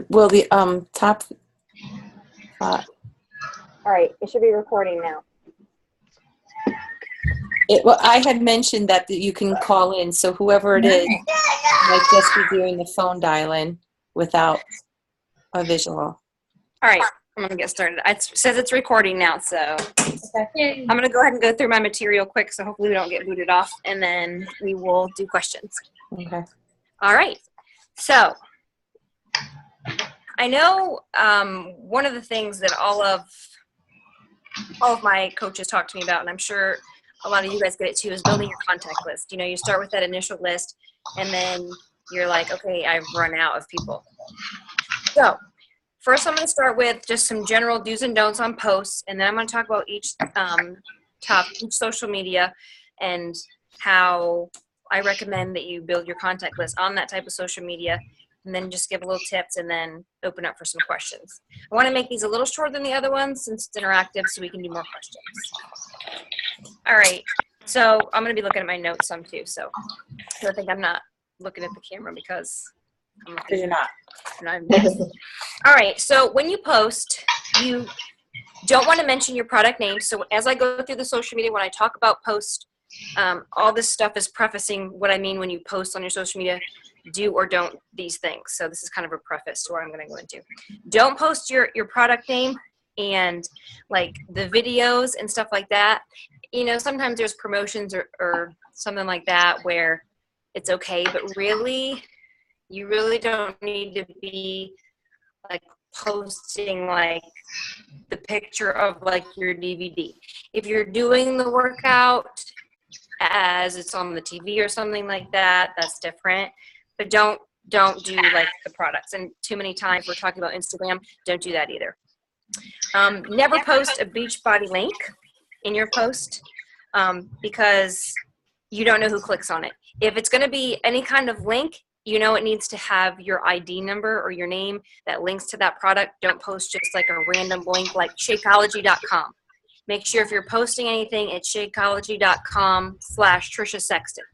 Will the top All right, it should be recording now. well, I had mentioned that you can call in, so whoever it is might just be doing the phone dial-in without a visual. All right, I'm gonna get started. It says it's recording now, so Okay. I'm gonna go ahead and go through my material quick, so hopefully we don't get booted off, and then we will do questions. Okay. All right, so I know one of the things that all of my coaches talk to me about, and I'm sure a lot of you guys get it too, is building your contact list. You know, you start with that initial list, and then you're like, okay, I've run out of people. So first, I'm going to start with just some general do's and don'ts on posts, and then I'm going to talk about each social media and how I recommend that you build your contact list on that type of social media, and then just give a little tips and then open up for some questions. I want to make these a little shorter than the other ones since it's interactive, so we can do more questions. All right, so I'm going to be looking at my notes some too, so I think I'm not looking at the camera because I'm looking. You're not. All right, so when you post, you don't want to mention your product name. So as I go through the social media, when I talk about post, all this stuff is prefacing what I mean when you post on your social media, do or don't these things. So this is kind of a preface to what I'm going to go into. Don't post your product name and like the videos and stuff like that. You know, sometimes there's promotions or something like that where it's okay, but really, you really don't need to be like posting like the picture of like your DVD. If you're doing the workout as it's on the TV or something like that, that's different. But don't do like the products. And too many times we're talking about Instagram, don't do that either. Never post a Beachbody link in your post because you don't know who clicks on it. If it's going to be any kind of link, you know it needs to have your ID number or your name that links to that product. Don't post just like a random link like Shakeology.com. Make sure if you're posting anything, it's Shakeology.com/Trisha Sexton.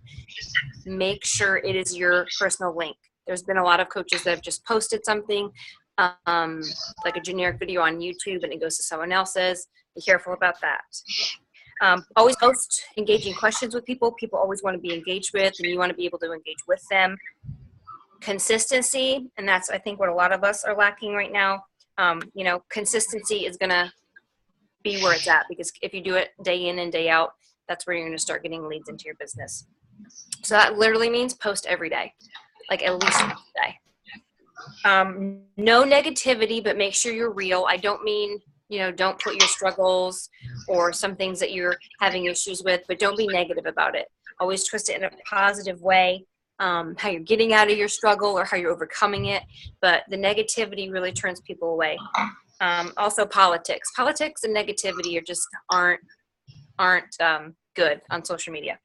Make sure it is your personal link. There's been a lot of coaches that have just posted something like a generic video on YouTube and it goes to someone else's. Be careful about that. Always post engaging questions with people. People always want to be engaged with, and you want to be able to engage with them. Consistency, and that's I think what a lot of us are lacking right now. You know, consistency is going to be where it's at because if you do it day in and day out, that's where you're going to start getting leads into your business. So that literally means post every day, like at least once a day. No negativity, but make sure you're real. I don't mean, you know, don't put your struggles or some things that you're having issues with, but don't be negative about it. Always twist it in a positive way, how you're getting out of your struggle or how you're overcoming it. But the negativity really turns people away. Also politics. Politics and negativity are just aren't good on social media.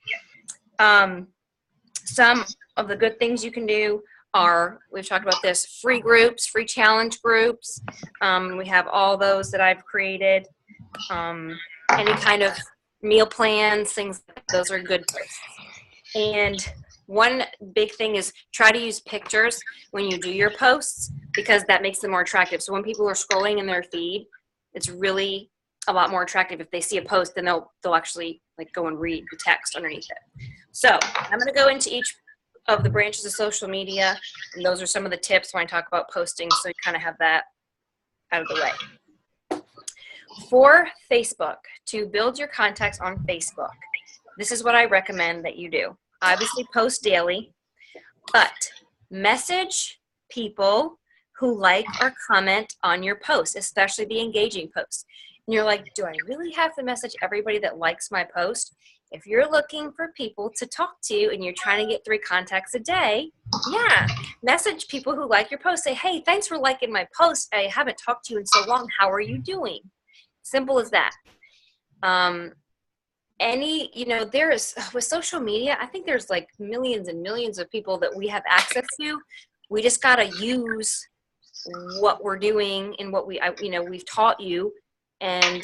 Some of the good things you can do are, we've talked about this, free groups, free challenge groups. We have all those that I've created. Any kind of meal plans, things, those are good. And one big thing is try to use pictures when you do your posts because that makes them more attractive. So when people are scrolling in their feed, it's really a lot more attractive. If they see a post, then they'll actually like go and read the text underneath it. So I'm going to go into each of the branches of social media, and those are some of the tips when I talk about posting, so you kind of have that out of the way. For Facebook, to build your contacts on Facebook, this is what I recommend that you do. Obviously post daily, but message people who like or comment on your posts, especially the engaging posts. And you're like, do I really have to message everybody that likes my post? If you're looking for people to talk to and you're trying to get 3 contacts a day, yeah, message people who like your post. Say, hey, thanks for liking my post. I haven't talked to you in so long. How are you doing? Simple as that. There is, with social media, I think there's like millions and millions of people that we have access to. We just got to use what we're doing and what we've taught you and,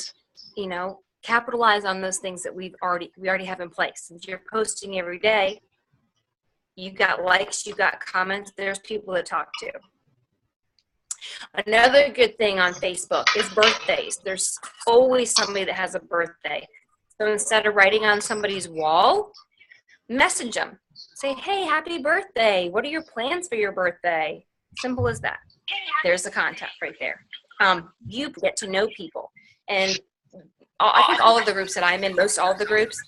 capitalize on those things that we already have in place. Since you're posting every day, you got likes, you got comments, there's people to talk to. Another good thing on Facebook is birthdays. There's always somebody that has a birthday. So instead of writing on somebody's wall, message them. Say, hey, happy birthday. What are your plans for your birthday? Simple as that. There's the contact right there. You get to know people. And I think all of the groups that I'm in, most all of the groups,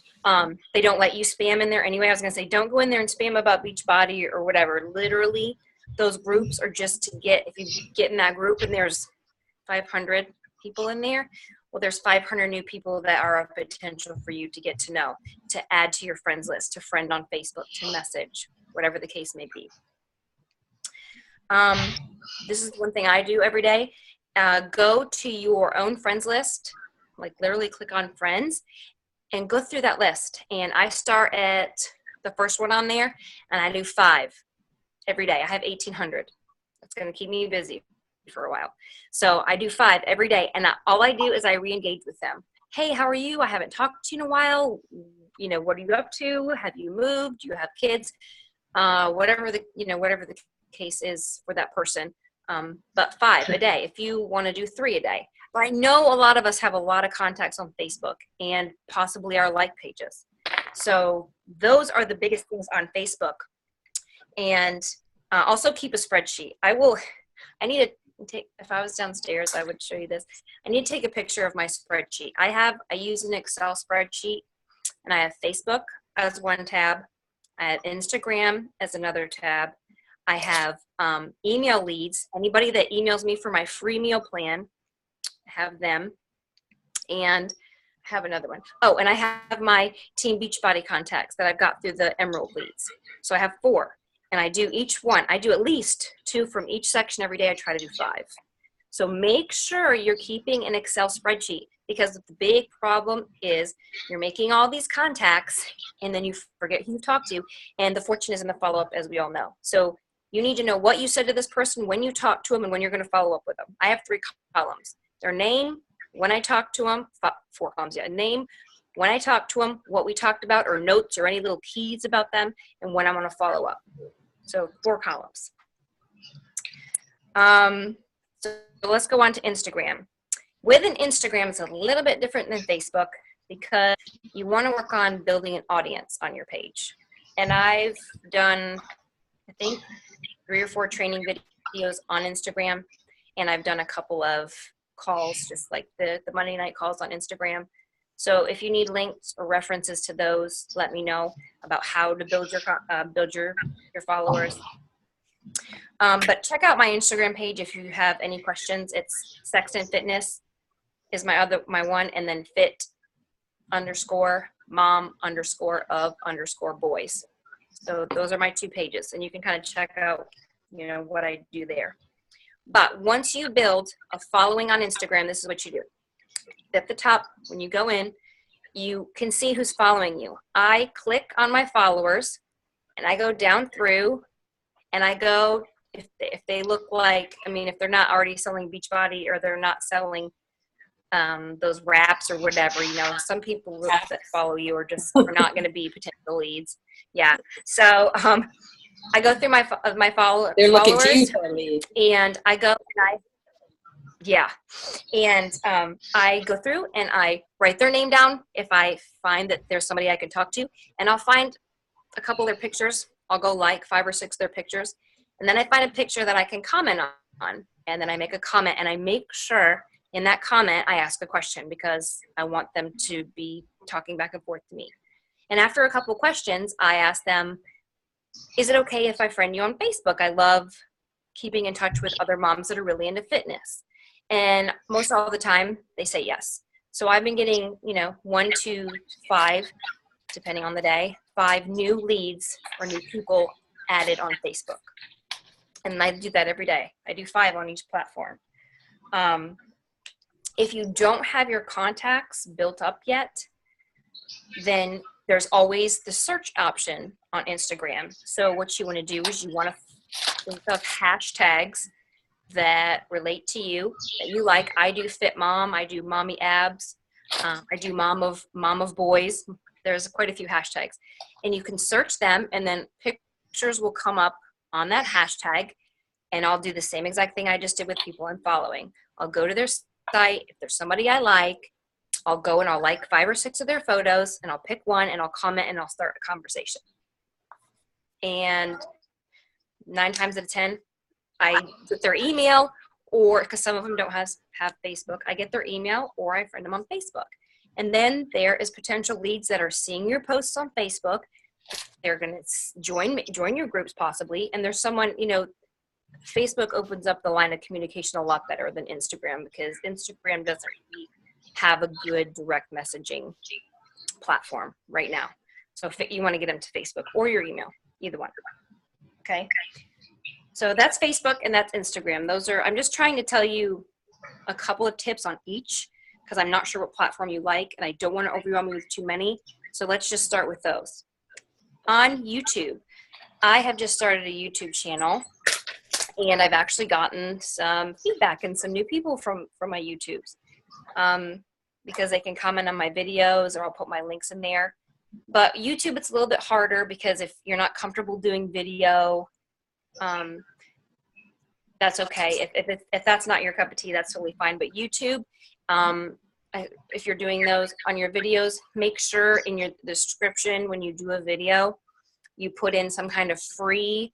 they don't let you spam in there anyway. I was going to say, don't go in there and spam about Beachbody or whatever. Literally, those groups are just to get, if you get in that group and there's 500 people in there, well, there's 500 new people that are of potential for you to get to know, to add to your friends list, to friend on Facebook, to message, whatever the case may be. This is one thing I do every day. Go to your own friends list, like literally click on friends and go through that list. And I start at the first one on there and I do 5 every day. I have 1,800. That's going to keep me busy for a while. So I do 5 every day. And all I do is I re-engage with them. Hey, how are you? I haven't talked to you in a while. You know, what are you up to? Have you moved? Do you have kids? Whatever the case is for that person. But 5 a day if you want to do 3 a day. But I know a lot of us have a lot of contacts on Facebook and possibly our like pages. So those are the biggest things on Facebook. And also keep a spreadsheet. I need to take, if I was downstairs, I would show you this. I need to take a picture of my spreadsheet. I use an Excel spreadsheet, and I have Facebook as one tab. I have Instagram as another tab. I have email leads. Anybody that emails me for my free meal plan, I have them. And I have another one. Oh, and I have my Team Beachbody contacts that I've got through the Emerald leads. So I have 4. And I do each one. I do at least 2 from each section every day. I try to do 5. So make sure you're keeping an Excel spreadsheet, because the big problem is you're making all these contacts and then you forget who you talked to. And the fortune is in the follow-up, as we all know. So you need to know what you said to this person, when you talked to them, and when you're going to follow up with them. I have 3 columns. Their name, when I talked to them, 4 columns, yeah. Name, when I talked to them, what we talked about, or notes or any little keys about them, and when I'm going to follow up. So 4 columns. So let's go on to Instagram. With an Instagram, it's a little bit different than Facebook because you want to work on building an audience on your page. And I've done, I think, 3 or 4 training videos on Instagram, and I've done a couple of calls, just like the Monday night calls on Instagram. So if you need links or references to those, let me know about how to build your followers. But check out my Instagram page if you have any questions. It's Sexton Fitness is my one, and then fit_mom_of_boys. So those are my 2 pages, and you can kind of check out, what I do there. But once you build a following on Instagram, this is what you do. At the top, when you go in, you can see who's following you. I click on my followers, and I go down through, and I go, if they look like, if they're not already selling Beachbody, or they're not selling those wraps or whatever, some people that follow you are not going to be potential leads. Yeah. So I go through my followers. They're looking to you for a lead. And I go and I go through and I write their name down if I find that there's somebody I can talk to, and I'll find a couple of their pictures. I'll go like 5 or 6 of their pictures, and then I find a picture that I can comment on, and then I make a comment, and I make sure in that comment I ask a question because I want them to be talking back and forth to me. And after a couple questions, I ask them, is it okay if I friend you on Facebook? I love keeping in touch with other moms that are really into fitness. And most all the time, they say yes. So I've been getting, 1 to 5, depending on the day, 5 new leads or new people added on Facebook. And I do that every day. I do 5 on each platform. If you don't have your contacts built up yet, then there's always the search option on Instagram. So what you want to do is you want to think of hashtags that relate to you, that you like. I do fit mom. I do mommy abs. I do mom of boys. There's quite a few hashtags, and you can search them, and then pictures will come up on that hashtag, and I'll do the same exact thing I just did with people I'm following. I'll go to their site. If there's somebody I like, I'll go and I'll like 5 or 6 of their photos, and I'll pick one and I'll comment and I'll start a conversation. And 9 times out of 10, I get their email, or because some of them don't have Facebook, I get their email or I friend them on Facebook. And then there is potential leads that are seeing your posts on Facebook. They're going to join your groups possibly. And there's someone, you know, Facebook opens up the line of communication a lot better than Instagram, because Instagram doesn't really have a good direct messaging platform right now. So if you want to get them to Facebook or your email, either one. Okay. So that's Facebook and that's Instagram. I'm just trying to tell you a couple of tips on each, because I'm not sure what platform you like and I don't want to overwhelm you with too many. So let's just start with those. On YouTube, I have just started a YouTube channel, and I've actually gotten some feedback and some new people from my YouTubes, because they can comment on my videos, or I'll put my links in there. But YouTube, it's a little bit harder, because if you're not comfortable doing video, that's okay. If that's not your cup of tea, that's totally fine. But YouTube, if you're doing those on your videos, make sure in your description when you do a video, you put in some kind of free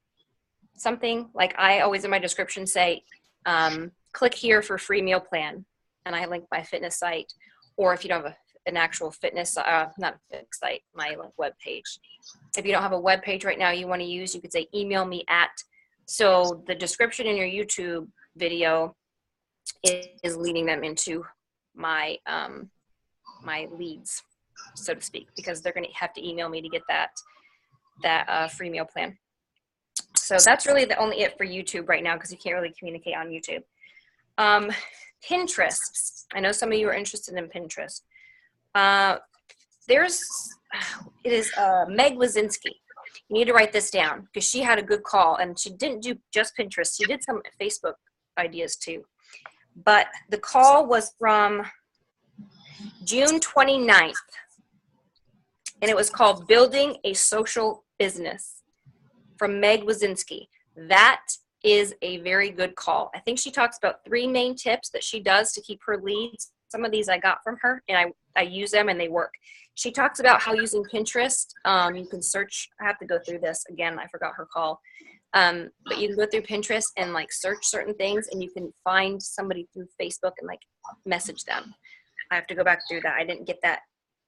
something. Like I always in my description say, click here for free meal plan, and I link my fitness site. Or if you don't have an actual fitness, not a fitness site, my web page. If you don't have a web page right now you want to use, you could say email me at. So the description in your YouTube video is leading them into my my leads, so to speak, because they're going to have to email me to get that free meal plan. So that's really the only it for YouTube right now, because you can't really communicate on YouTube. Pinterest. I know some of you are interested in Pinterest. It is Meg Wazinski. You need to write this down, because she had a good call, and she didn't do just Pinterest. She did some Facebook ideas too. But the call was from June 29th, and it was called Building a Social Business, from Meg Wazinski. That is a very good call. I think she talks about 3 main tips that she does to keep her leads. Some of these I got from her, and I use them and they work. She talks about how using Pinterest, you can search. I have to go through this again. I forgot her call. But you can go through Pinterest and like search certain things, and you can find somebody through Facebook and like message them. I have to go back through that. I didn't get that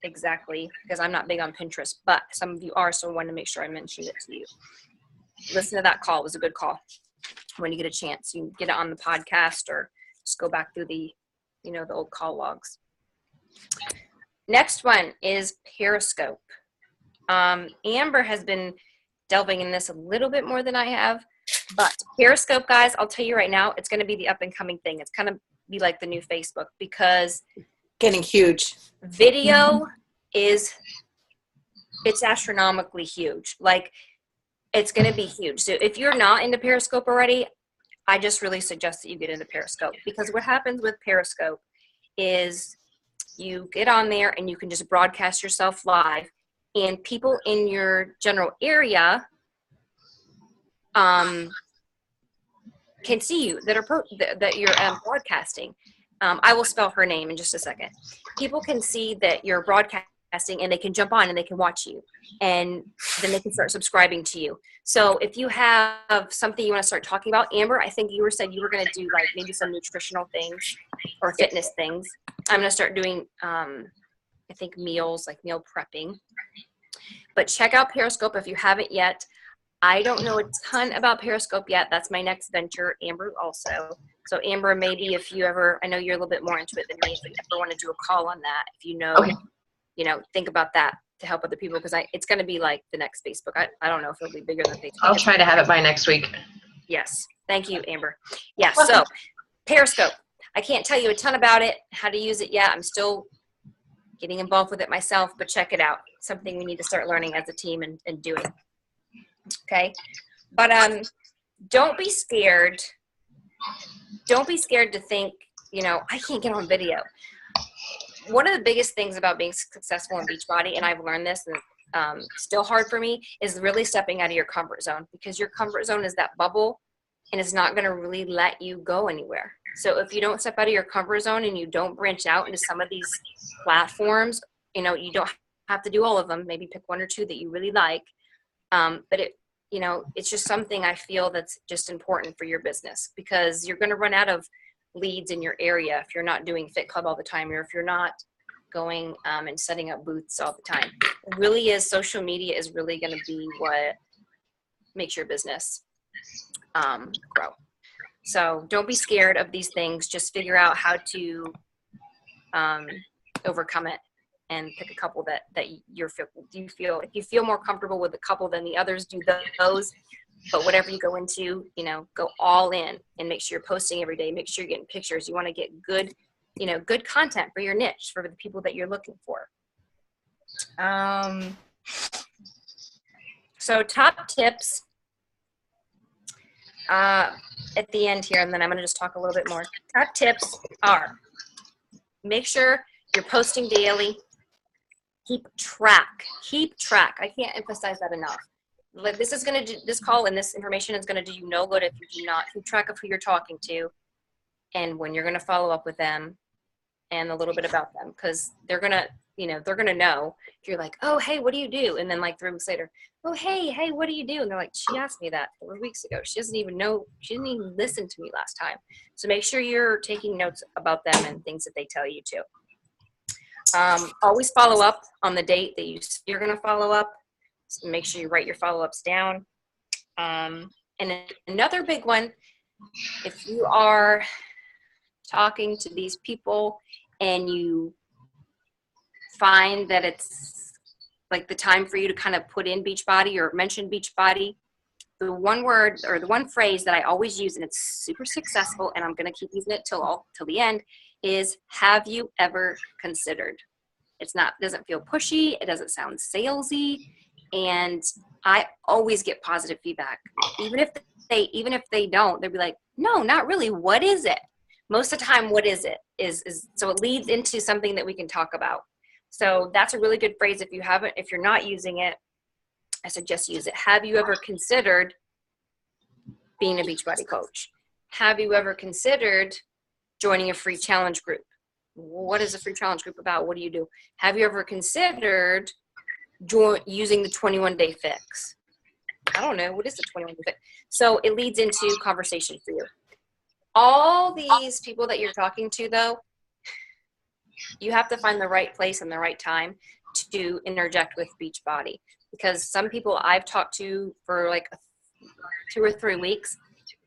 exactly because I'm not big on Pinterest, but some of you are, so I wanted to make sure I mentioned it to you. Listen to that call. It was a good call. When you get a chance, you can get it on the podcast or just go back through the old call logs. Next one is Periscope. Amber has been delving in this a little bit more than I have, but Periscope, guys, I'll tell you right now, it's going to be the up and coming thing. It's kind of be like the new Facebook, because Getting huge. Video it's astronomically huge. Like, it's going to be huge. So if you're not into Periscope already, I just really suggest that you get into Periscope, because what happens with Periscope is you get on there and you can just broadcast yourself live, and people in your general area can see you that you're broadcasting. I will spell her name in just a second. People can see that you're broadcasting, and they can jump on and they can watch you, and then they can start subscribing to you. So if you have something you want to start talking about, Amber, I think you said you were going to do like maybe some nutritional things or fitness things. I'm going to start doing, I think meals, like meal prepping. But check out Periscope if you haven't yet. I don't know a ton about Periscope yet. That's my next venture. Amber also. So Amber, maybe if you ever, I know you're a little bit more into it than me, if you ever want to do a call on that, if you know, Okay. Think about that to help other people, because it's going to be like the next Facebook. I don't know if it'll be bigger than Facebook. I'll try to have it by next week. Yes. Thank you, Amber. Yeah. So Periscope, I can't tell you a ton about it, how to use it yet. I'm still getting involved with it myself, but check it out. Something we need to start learning as a team and doing. Okay. But don't be scared. Don't be scared to think, I can't get on video. One of the biggest things about being successful in Beachbody, and I've learned this, and still hard for me, is really stepping out of your comfort zone, because your comfort zone is that bubble, and it's not going to really let you go anywhere. So if you don't step out of your comfort zone and you don't branch out into some of these platforms, you know, you don't have to do all of them. Maybe pick one or two that you really like. But it, you know, it's just something I feel that's just important for your business, because you're going to run out of leads in your area if you're not doing Fit Club all the time, or if you're not going and setting up booths all the time. It really is, social media is really going to be what makes your business grow. So don't be scared of these things. Just figure out how to overcome it, and pick a couple that you feel, if you feel more comfortable with a couple than the others, do those. But whatever you go into, you know, go all in and make sure you're posting every day. Make sure you're getting pictures. You want to get good, you know, good content for your niche, for the people that you're looking for. So top tips at the end here, and then I'm going to just talk a little bit more. Top tips are: make sure you're posting daily. Keep track. I can't emphasize that enough. Like, this is going to do, this call and this information is going to do you no good if you do not keep track of who you're talking to and when you're going to follow up with them, and a little bit about them, because they're going to, you know, they're going to know if you're like, oh, hey, what do you do? And then like 3 weeks later, oh, hey, what do you do? And they're like, she asked me that 4 weeks ago. She doesn't even know. She didn't even listen to me last time. So make sure you're taking notes about them and things that they tell you to. Always follow up on the date that you're going to follow up. So make sure you write your follow-ups down. And another big one, if you are talking to these people and you find that it's like the time for you to kind of put in Beachbody or mention Beachbody, the one word or the one phrase that I always use, and it's super successful, and I'm going to keep using it till the end, is, have you ever considered? It's not, doesn't feel pushy. It doesn't sound salesy. And I always get positive feedback. Even if they don't, they'll be like, no, not really. What is it? Most of the time, what is it? Is so it leads into something that we can talk about. So that's a really good phrase. If you're not using it, I suggest use it. Have you ever considered being a Beachbody coach? Have you ever considered joining a free challenge group? What is a free challenge group about? What do you do? Have you ever considered using the 21-day fix? I don't know. What is the 21-day fix? So it leads into conversation for you. All these people that you're talking to, though, you have to find the right place and the right time to interject with Beachbody, because some people I've talked to for like 2 or 3 weeks,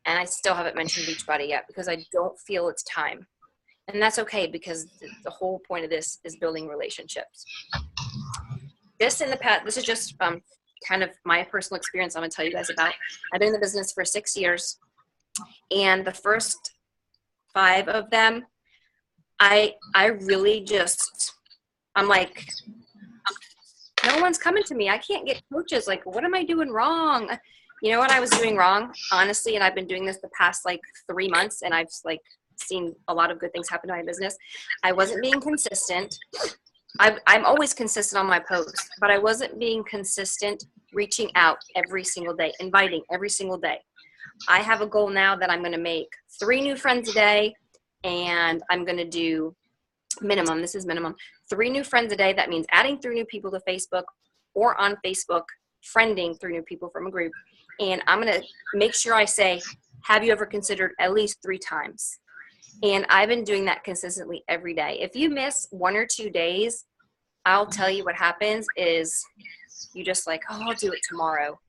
and I still haven't mentioned Beachbody yet because I don't feel it's time. And that's okay, because the whole point of this is building relationships. This is just kind of my personal experience I'm going to tell you guys about. I've been in the business for 6 years, and the first 5 of them, I really just, I'm like, no one's coming to me. I can't get coaches. Like, what am I doing wrong? You know what I was doing wrong, honestly, and I've been doing this the past like 3 months, and I've like seen a lot of good things happen to my business. I wasn't being consistent. I'm always consistent on my posts, but I wasn't being consistent reaching out every single day, inviting every single day. I have a goal now that I'm going to make 3 new friends a day, and I'm going to do minimum, 3 new friends a day. That means adding 3 new people to Facebook, or on Facebook, friending 3 new people from a group. And I'm going to make sure I say, have you ever considered, at least 3 times? And I've been doing that consistently every day. If you miss 1 or 2 days, I'll tell you what happens is you just like, oh, I'll do it tomorrow.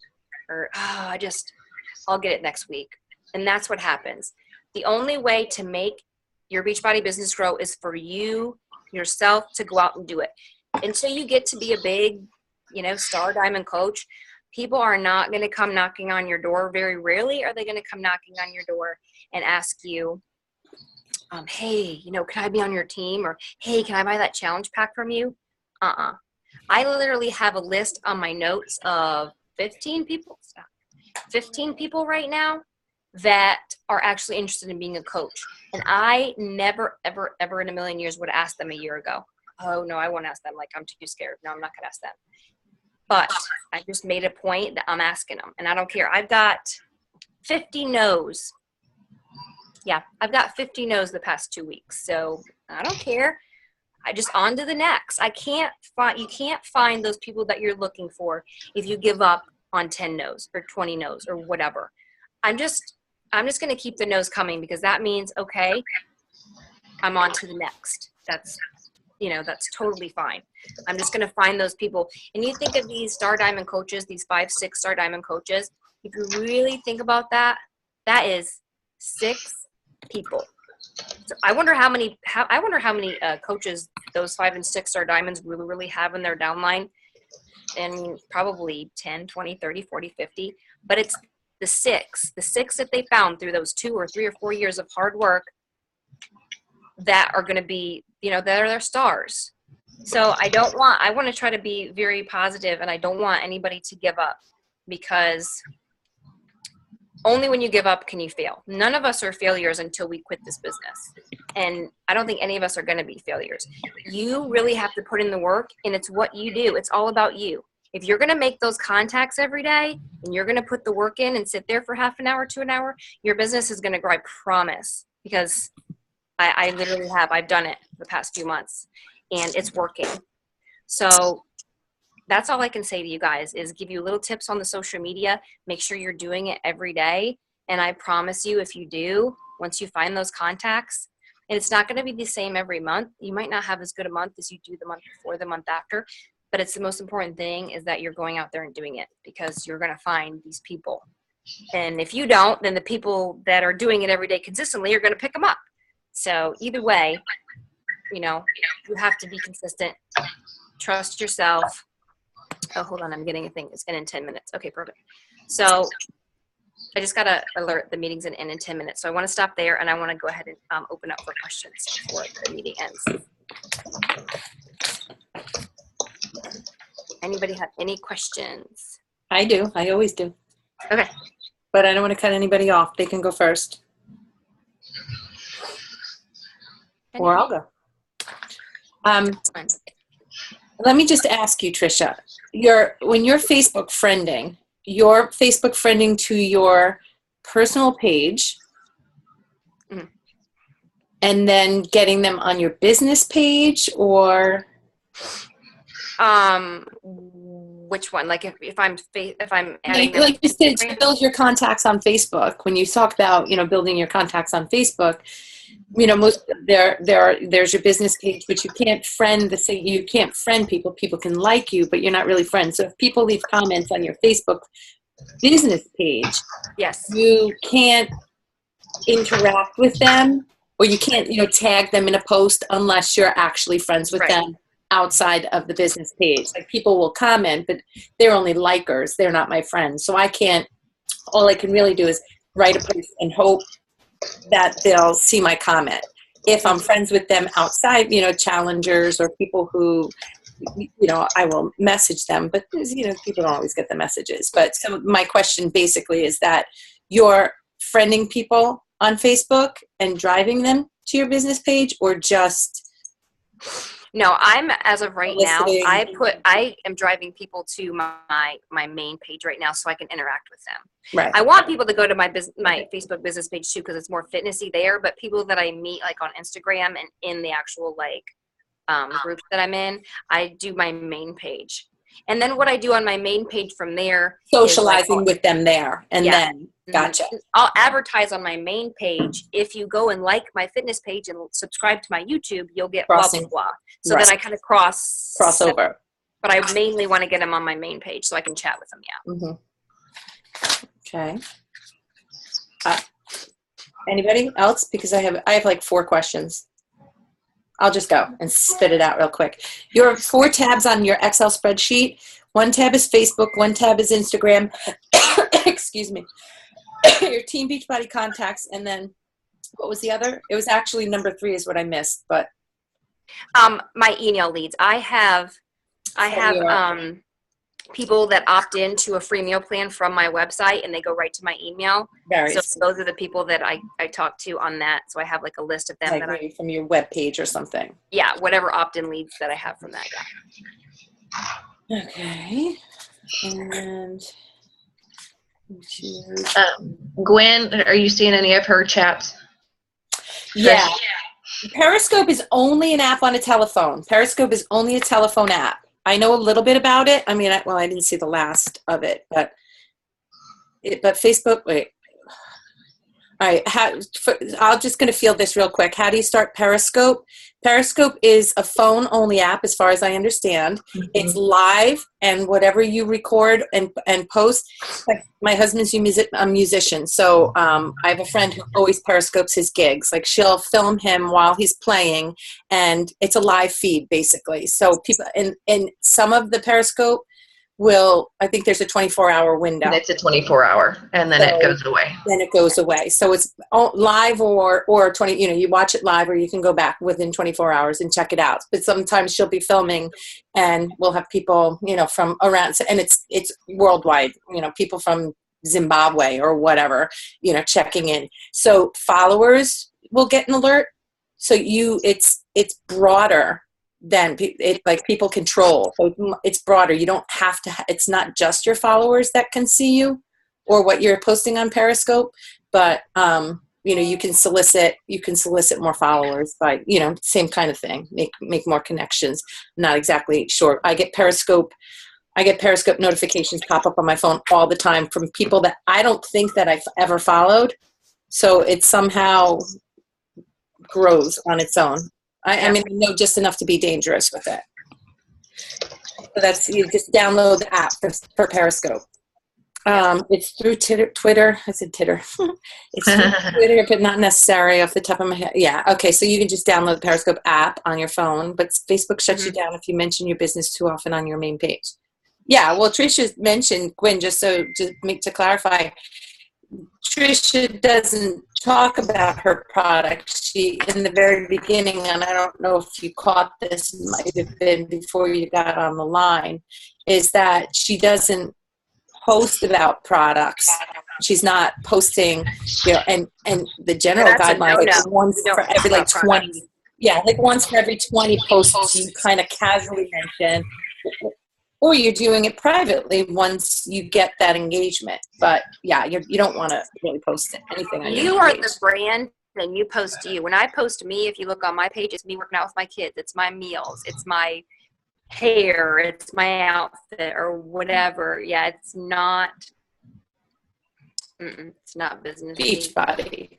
Or, oh, I'll get it next week. And that's what happens. The only way to make your Beachbody business grow is for you yourself to go out and do it. Until you get to be a big, star diamond coach, people are not going to come knocking on your door. Very rarely are they going to come knocking on your door and ask you, hey, can I be on your team? Or, hey, can I buy that challenge pack from you? I literally have a list on my notes of 15 people right now that are actually interested in being a coach. And I never, ever, ever in a million years would have asked them a year ago. Oh, no, I won't ask them. Like, I'm too scared. No, I'm not going to ask them. But I just made a point that I'm asking them. And I don't care. I've got 50 no's Yeah, I've got 50 no's the past 2 weeks, so I don't care. I just on to the next. You can't find those people that you're looking for if you give up on 10 no's or 20 no's or whatever. I'm just going to keep the no's coming, because that means, okay, I'm on to the next. That's totally fine. I'm just going to find those people. And you think of these Star Diamond coaches, these 5, 6 Star Diamond coaches, if you really think about that, that is 6 people. So I wonder how many coaches those 5 and 6 Star Diamonds really have in their downline. And probably 10, 20, 30, 40, 50. But it's the six that they found through those 2 or 3 or 4 years of hard work that are going to be, that are their stars. So I want to try to be very positive, and I don't want anybody to give up, because only when you give up can you fail. None of us are failures until we quit this business. And I don't think any of us are going to be failures. You really have to put in the work, and it's what you do. It's all about you. If you're going to make those contacts every day and you're going to put the work in and sit there for half an hour to an hour, your business is going to grow, I promise, because I literally I've done it the past few months, and it's working. So that's all I can say to you guys, is give you little tips on the social media. Make sure you're doing it every day. And I promise you, if you do, once you find those contacts, and it's not going to be the same every month. You might not have as good a month as you do the month before, the month after. But it's the most important thing, is that you're going out there and doing it, because you're going to find these people. And if you don't, then the people that are doing it every day consistently are going to pick them up. So either way, you have to be consistent. Trust yourself. Oh, hold on. I'm getting a thing. It's in 10 minutes. Okay, perfect. So I just got to alert the meeting's in 10 minutes. So I want to stop there, and I want to go ahead and open up for questions before the meeting ends. Anybody have any questions? I do. I always do. Okay. But I don't want to cut anybody off. They can go first. Or I'll go. Let me just ask you, Trisha, when you're Facebook friending to your personal page, and then getting them on your business page, or which one? Like if I'm adding them, like you said, to build your contacts on Facebook. When you talk about building your contacts on Facebook, there's your business page, but you can't friend people. People can like you, but you're not really friends. So if people leave comments on your Facebook business page, yes, you can't interact with them, or you can't tag them in a post unless you're actually friends with them outside of the business page. Like, people will comment, but they're only likers. They're not my friends. So all I can really do is write a post and hope that they'll see my comment. If I'm friends with them outside, challengers or people who, I will message them, but people don't always get the messages. But so my question basically is that you're friending people on Facebook and driving them to your business page, or just... No, I'm, as of right now, I am driving people to my main page right now, so I can interact with them. Right. I want people to go to my Facebook business page too, because it's more fitnessy there. But people that I meet like on Instagram and in the actual groups that I'm in, I do my main page. And then what I do on my main page from there, socializing with them there, and then gotcha. I'll advertise on my main page. If you go and like my fitness page and subscribe to my YouTube, you'll get blah blah blah. So then I kind of cross over. But I mainly want to get them on my main page so I can chat with them. Yeah. Okay. Anybody else? Because I have like 4 questions. I'll just go and spit it out real quick. Your 4 tabs on your Excel spreadsheet. 1 tab is Facebook. 1 tab is Instagram. Excuse me. Your Team Beachbody contacts. And then what was the other? It was actually number 3 is what I missed. But my email leads. I have people that opt into a free meal plan from my website, and they go right to my email. So those are the people that I talk to on that. So I have like a list of them maybe from your web page or something. Yeah, whatever opt-in leads that I have from that guy. Okay. And Gwen, are you seeing any of her chats? Yeah. Periscope is only an app on a telephone. Periscope is only a telephone app. I know a little bit about it. I mean, I didn't see the last of it, but Facebook, wait. All right, I'm just going to field this real quick. How do you start Periscope? Periscope is a phone-only app, as far as I understand. It's live, and whatever you record and post. Like my husband's a musician, so I have a friend who always Periscopes his gigs. Like she'll film him while he's playing, and it's a live feed basically. So people and some of the Periscope I think there's a 24-hour window. It's a 24-hour, and then it goes away. Then it goes away. So it's live or 20, you watch it live, or you can go back within 24 hours and check it out. But sometimes she'll be filming, and we'll have people, from around, and it's worldwide, people from Zimbabwe or whatever, checking in. So followers will get an alert. So it's broader than people control. So it's broader. You don't have to, it's not just your followers that can see you or what you're posting on Periscope, but you can solicit more followers by, same kind of thing, make more connections. I'm not exactly sure. I get Periscope notifications pop up on my phone all the time from people that I don't think that I've ever followed. So it somehow grows on its own. I mean, I know just enough to be dangerous with it. So you just download the app for Periscope. It's through Twitter. I said Titter. It's through Twitter, but not necessarily off the top of my head. Yeah. Okay. So you can just download the Periscope app on your phone, but Facebook shuts you down if you mention your business too often on your main page. Yeah. Well, Tricia mentioned, Gwen, just to clarify, Tricia doesn't talk about her product. She, in the very beginning, and I don't know if you caught this, it might have been before you got on the line, is that she doesn't post about products. She's not posting, and the general guideline, once for every 20. Yeah, once for every 20 posts you kind of casually mention, or you're doing it privately once you get that engagement. But yeah, you don't want to really post anything on you are the brand, and you post you. When I post me, if you look on my page, it's me working out with my kids, it's my meals, it's my hair, it's my outfit, or whatever. Yeah, it's not business. Beachbody.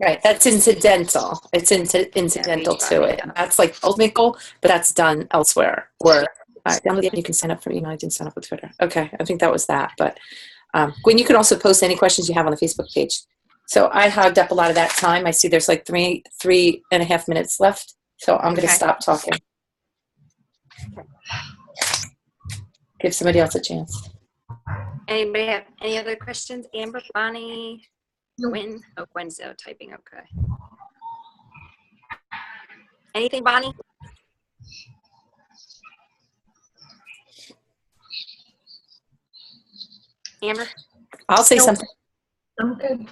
Right, that's incidental. It's incidental to it. Yeah. That's like ultimate goal, but that's done elsewhere. Or download the app and you can sign up for email. I didn't sign up with Twitter. Okay, I think that was that. But Gwen, you can also post any questions you have on the Facebook page. So I hogged up a lot of that time. I see there's 3.5 minutes left. So I'm going to stop talking. Okay. Give somebody else a chance. Anybody have any other questions? Amber, Bonnie? Gwen? Oh, Gwen's typing. Okay. Anything, Bonnie? Amber? I'll say something. Okay.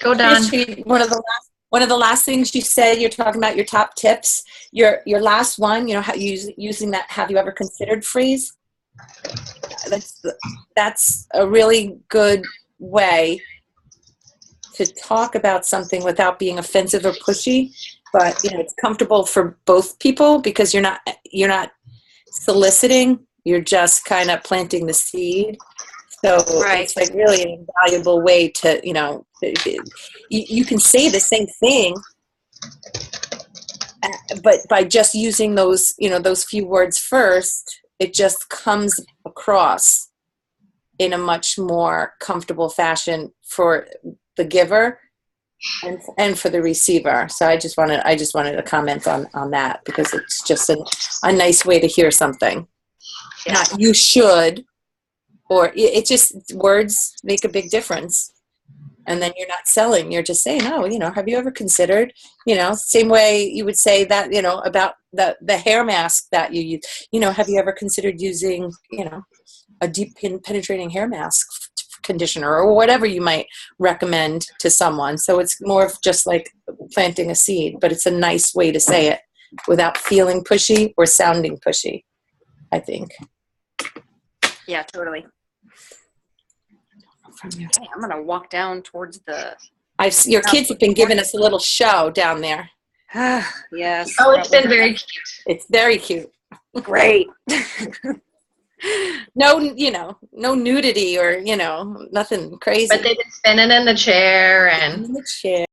Go Don. One of the last things you said, you're talking about your top tips. Your last one, how using that "have you ever considered" phrase. That's a really good way to talk about something without being offensive or pushy, but it's comfortable for both people because you're not soliciting, you're just kind of planting the seed. So It's really an invaluable way to, you can say the same thing, but by just using those few words first, it just comes across in a much more comfortable fashion for the giver and for the receiver. So I just wanted to comment on that because it's just a nice way to hear something. Yeah. Not you should, or it just, words make a big difference. And then you're not selling, you're just saying, oh, have you ever considered, same way you would say that, about the hair mask that you use, have you ever considered using, a deep penetrating hair mask conditioner or whatever you might recommend to someone. So it's more of just like planting a seed, but it's a nice way to say it without feeling pushy or sounding pushy, I think. Yeah, totally. Okay, I'm going to walk down towards the Your kids have been giving us a little show down there. Yes. Oh, it's been very cute. It's very cute. great. No, no nudity or, nothing crazy. But they've been spinning in the chair and In the chair.